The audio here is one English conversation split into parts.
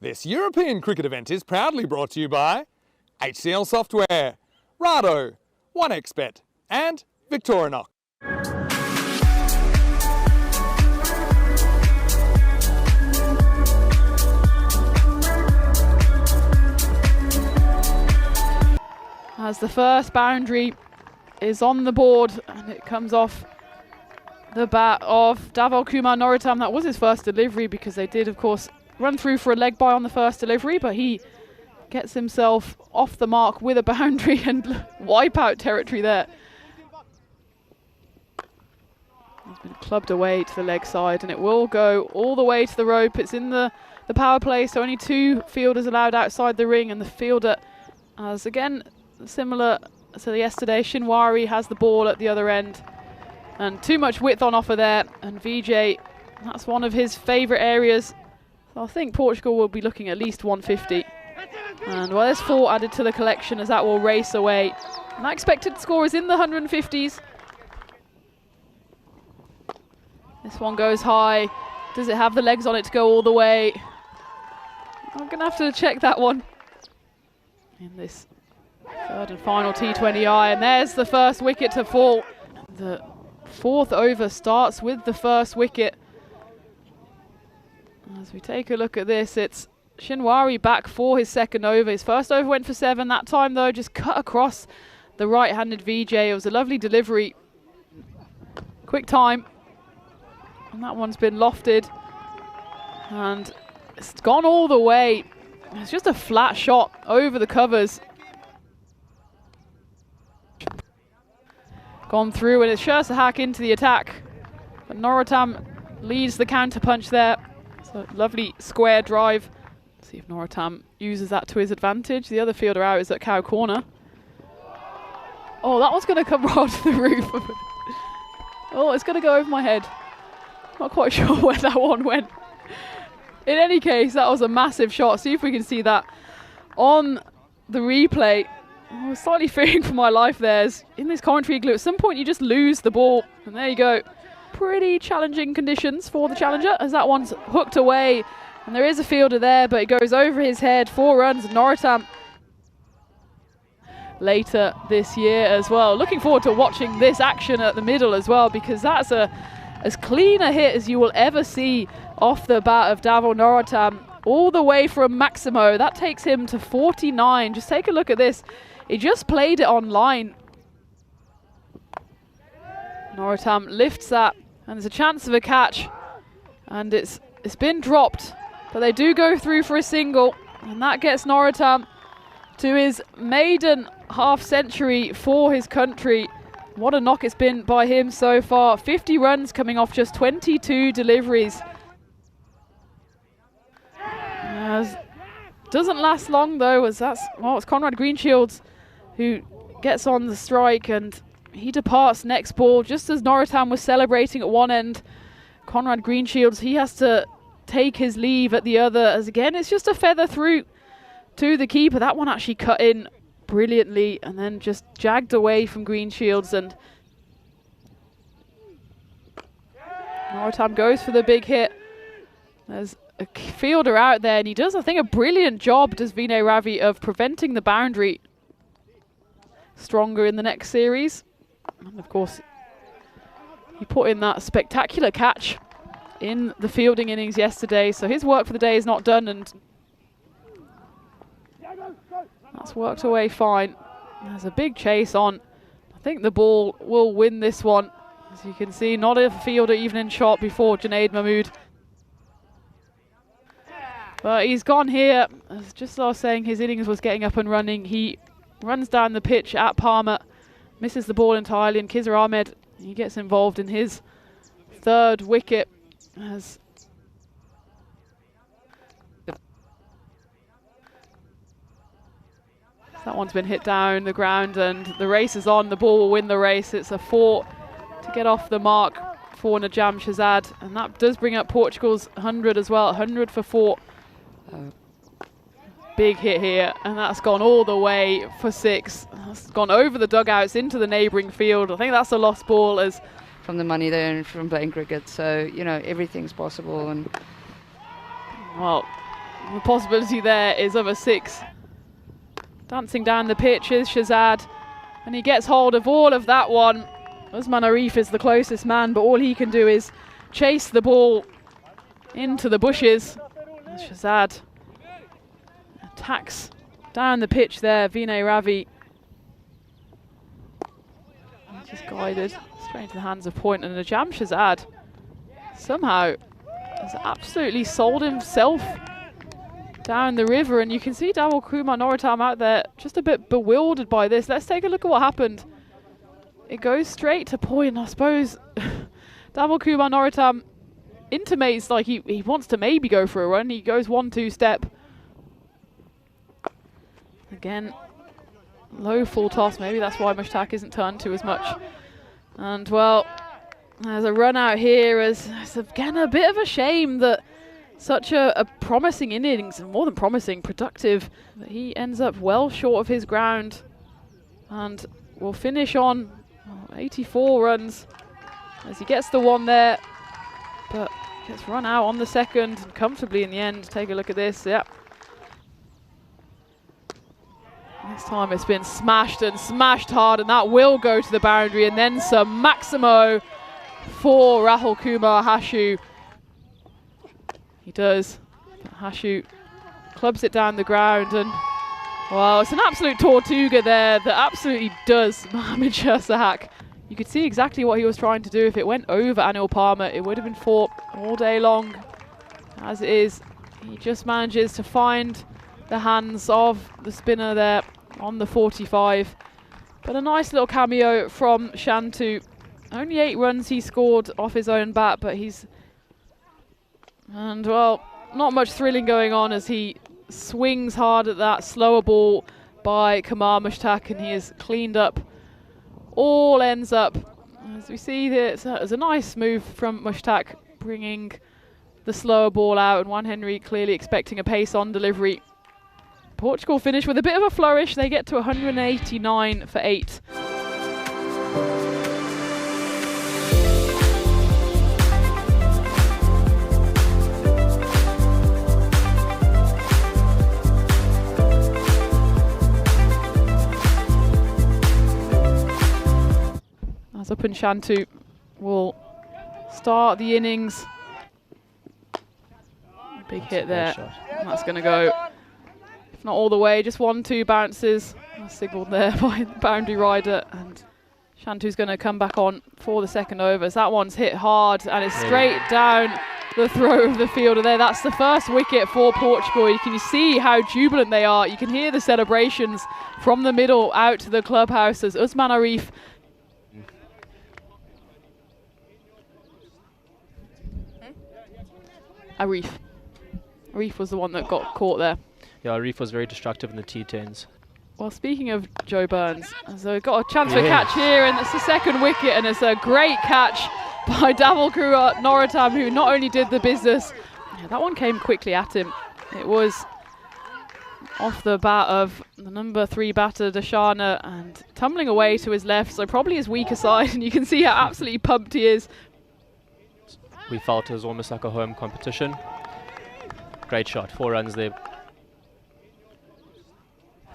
This European cricket event is proudly brought to you by HCL Software, Rado, 1xBet and Victorinox. As the first boundary is on the board and it comes off the bat of Davor Kumar Norotam. That was his first delivery because they did, of course, run through for a leg bye on the first delivery, but he gets himself off the mark with a boundary and wipe out territory there. He's been clubbed away to the leg side and it will go all the way to the rope. It's in the power play, so only 2 fielders allowed outside the ring, and the fielder, as again similar to yesterday, Shinwari has the ball at the other end and too much width on offer there, and VJ, that's one of his favourite areas. So I think Portugal will be looking at least 150. And well, there's 4 added to the collection as that will race away. And that expected score is in the 150s. This one goes high. Does it have the legs on it to go all the way? I'm going to have to check that one in this third and final T20I. And there's the first wicket to fall. The 4th over starts with the first wicket. As we take a look at this, it's Shinwari back for his second over. His first over went for 7. That time, though, just cut across the right-handed VJ. It was a lovely delivery. Quick time. And that one's been lofted. And it's gone all the way. It's just a flat shot over the covers. Gone through, and it's Shersa Hack into the attack. But Norotam leads the counter punch there. So lovely square drive. Let's see if Norotam uses that to his advantage. The other fielder out is at cow corner. Oh, that one's going to come right off the roof. Oh, it's going to go over my head. Not quite sure where that one went. In any case, that was a massive shot. See if we can see that on the replay. I was slightly fearing for my life there. In this commentary igloo, at some point you just lose the ball. And there you go. Pretty challenging conditions for the challenger as that one's hooked away. And there is a fielder there, but it goes over his head. 4 runs. Norotam later this year as well. Looking forward to watching this action at the middle as well, because that's as clean a hit as you will ever see off the bat of Davor Norotam. All the way from Maximo. That takes him to 49. Just take a look at this. He just played it on line. Norotam lifts that, and there's a chance of a catch. And it's been dropped, but they do go through for a single, and that gets Norotam to his maiden half-century for his country. What a knock it's been by him so far. 50 runs coming off just 22 deliveries. Doesn't last long though, as it's Conrad Greenshields who gets on the strike, and he departs next ball just as Norotam was celebrating at one end. Conrad Greenshields, he has to take his leave at the other, as again it's just a feather through to the keeper. That one actually cut in brilliantly and then just jagged away from Greenshields, and Norotam goes for the big hit. There's a fielder out there, and he does, I think, a brilliant job, does Vinay Ravi, of preventing the boundary. Stronger in the next series. And of course, he put in that spectacular catch in the fielding innings yesterday, so his work for the day is not done, and that's worked away fine. There's a big chase on. I think the ball will win this one. As you can see, not a fielder even in shot before Junaid Mahmood. But he's gone here. As just as I was saying, his innings was getting up and running. He runs down the pitch at Palmer, misses the ball entirely, and Khizr Ahmed, he gets involved in his 3rd wicket. As that one's been hit down the ground, and the race is on. The ball will win the race. It's a 4 to get off the mark for Najam Shazad, and that does bring up Portugal's 100 as well. 100 for 4. Big hit here, and that's gone all the way for 6. That's gone over the dugouts into the neighbouring field. I think that's a lost ball, as from the money they earn from playing cricket. So, you know, everything's possible. And well, the possibility there is of a 6. Dancing down the pitch is Shahzad, and he gets hold of all of that one. Usman Arif is the closest man, but all he can do is chase the ball into the bushes. Shahzad attacks down the pitch there. Vinay Ravi just guided straight into the hands of Point, and Najam Shahzad somehow has absolutely sold himself down the river, and you can see Dhaval Kumar Norottam out there just a bit bewildered by this. Let's take a look at what happened. It goes straight to Point. I suppose Dhaval Kumar Norottam intimates like he wants to maybe go for a run. He goes 1-2 step. Again, low full toss. Maybe that's why Mushtaq isn't turned to as much. And well, there's a run out here. It's again a bit of a shame that such a promising innings, and more than promising, productive, that he ends up well short of his ground, and will finish on 84 runs as he gets the 1 there, but gets run out on the 2nd comfortably in the end. Take a look at this. Yep. This time it's been smashed and smashed hard, and that will go to the boundary, and then some Maximo for Rahul Kumar Hashu. He does. Hashu clubs it down the ground, and well, it's an absolute Tortuga there that absolutely does Mohammad Shah Sahak. You could see exactly what he was trying to do. If it went over Anil Palmer, it would have been fought all day long. As it is, he just manages to find the hands of the spinner there on the 45. But a nice little cameo from Shantu. Only 8 runs he scored off his own bat, but and well, not much thrilling going on as he swings hard at that slower ball by Kamar Mushtaq, and he is cleaned up all ends up. As we see here, it's a nice move from Mushtaq, bringing the slower ball out, and Juan Henry clearly expecting a pace on delivery. Portugal finish with a bit of a flourish. They get to 189 for 8. Upin Shantu will start the innings. Big hit there. And that's going to go, if not all the way, just 1-2 bounces. Signalled there by the boundary rider. And Shantu's going to come back on for the 2nd over. So that one's hit hard, and it's straight down the throat of the fielder there. That's the first wicket for Portugal. You can see how jubilant they are. You can hear the celebrations from the middle out to the clubhouse as Usman Arif Arif was the one that got caught there. Yeah, Arif was very destructive in the T10s. Well, speaking of Joe Burns, so we've got a chance for a catch here, and it's the 2nd wicket, and it's a great catch by Dhaval Kumar Norottam, who not only did the business, that one came quickly at him. It was off the bat of the number 3 batter, Dashana, and tumbling away to his left, so probably his weaker side, and you can see how absolutely pumped he is. We felt it was almost like a home competition. Great shot, 4 runs there.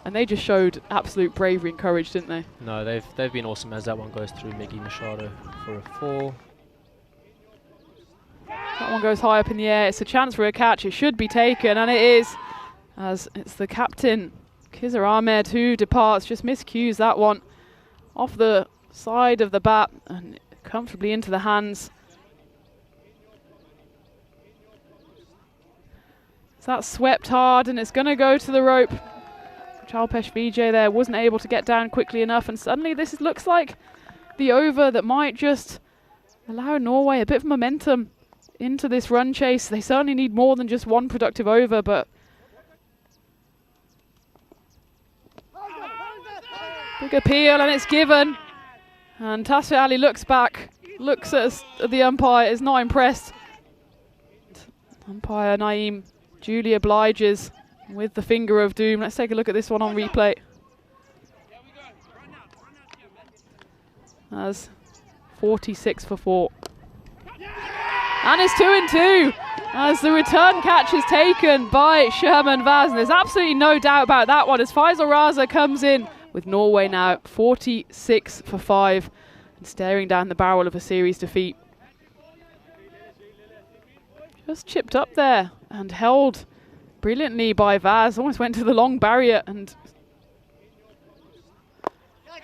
And they just showed absolute bravery and courage, didn't they? No, they've been awesome as that one goes through. Miggy Machado for a 4. That one goes high up in the air. It's a chance for a catch. It should be taken, and it is, as it's the captain, Khizr Ahmed, who departs. Just miscues that one off the side of the bat and comfortably into the hands. So that's swept hard, and it's going to go to the rope. Chalpesh Vijay there wasn't able to get down quickly enough, and suddenly this looks like the over that might just allow Norway a bit of momentum into this run chase. They certainly need more than just one productive over, but big appeal, and it's given. And Tasfir Ali looks back, looks at the umpire, is not impressed. Umpire Naeem duly obliges with the finger of doom. Let's take a look at this one on replay. As 46 for 4. And it's 2-2 as the return catch is taken by Sherman Vaz. There's absolutely no doubt about that one as Faisal Raza comes in with Norway now 46 for 5 and staring down the barrel of a series defeat. Just chipped up there and held brilliantly by Vaz. Almost went to the long barrier and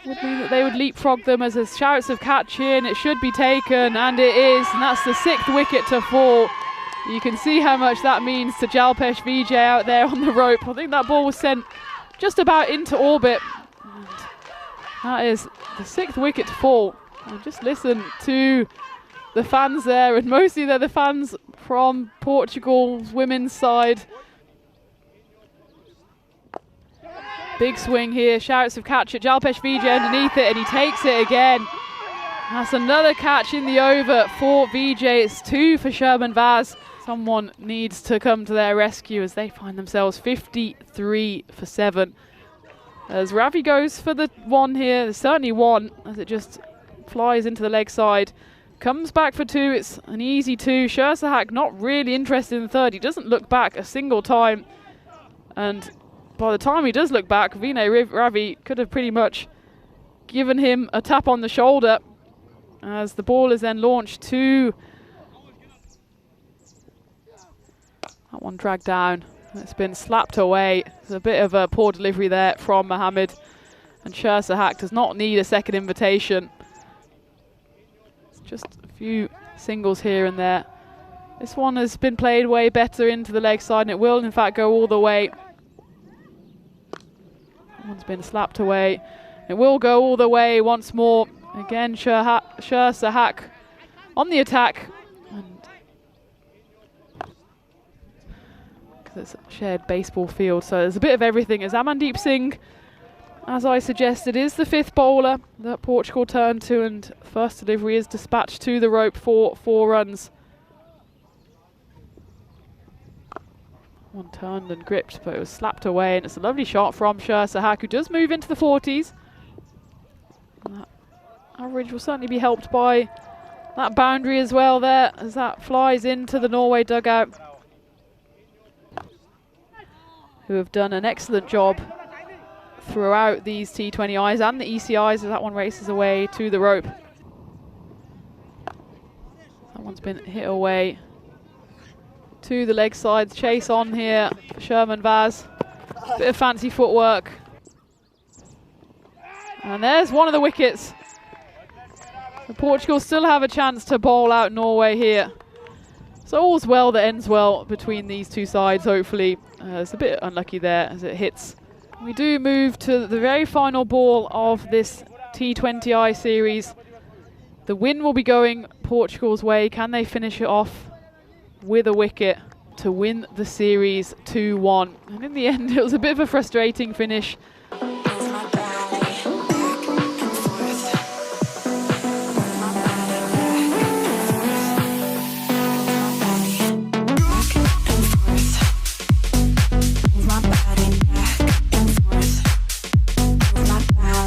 would mean that they would leapfrog them as there's shouts of catch in. It should be taken, and it is, and that's the 6th wicket to fall. You can see how much that means to Jalpesh Vijay out there on the rope. I think that ball was sent just about into orbit. And that is the 6th wicket to fall. And just listen to the fans there, and mostly they're the fans from Portugal's women's side. Big swing here, shouts of catch at Jalpesh Vijay underneath it, and he takes it again. That's another catch in the over for Vijay. It's 2 for Sherman Vaz. Someone needs to come to their rescue as they find themselves 53 for 7. As Ravi goes for the 1 here, there's certainly 1 as it just flies into the leg side. Comes back for 2, it's an easy 2. Shersahak not really interested in the 3rd. He doesn't look back a single time. And by the time he does look back, Vinay Ravi could have pretty much given him a tap on the shoulder as the ball is then launched to that one dragged down. It's been slapped away. It's a bit of a poor delivery there from Mohammed, and Shersahak does not need a second invitation. It's just a few singles here and there. This one has been played way better into the leg side, and it will in fact go all the way. One's been slapped away. It will go all the way once more. Again, Shersahak on the attack. Because it's a shared baseball field, so there's a bit of everything. As Amandeep Singh, as I suggested, is the 5th bowler that Portugal turned to, and first delivery is dispatched to the rope for 4 runs. One turned and gripped, but it was slapped away, and it's a lovely shot from Shersahak, who does move into the 40s. And that average will certainly be helped by that boundary as well there, as that flies into the Norway dugout, who have done an excellent job throughout these T20Is and the ECIs as that one races away to the rope. That one's been hit away to the leg side. Chase on here for Sherman Vaz. Bit of fancy footwork. And there's one of the wickets. So Portugal still have a chance to bowl out Norway here. So all's well that ends well between these two sides, hopefully. It's a bit unlucky there as it hits. We do move to the very final ball of this T20I series. The win will be going Portugal's way. Can they finish it off with a wicket to win the series 2-1? And in the end, it was a bit of a frustrating finish.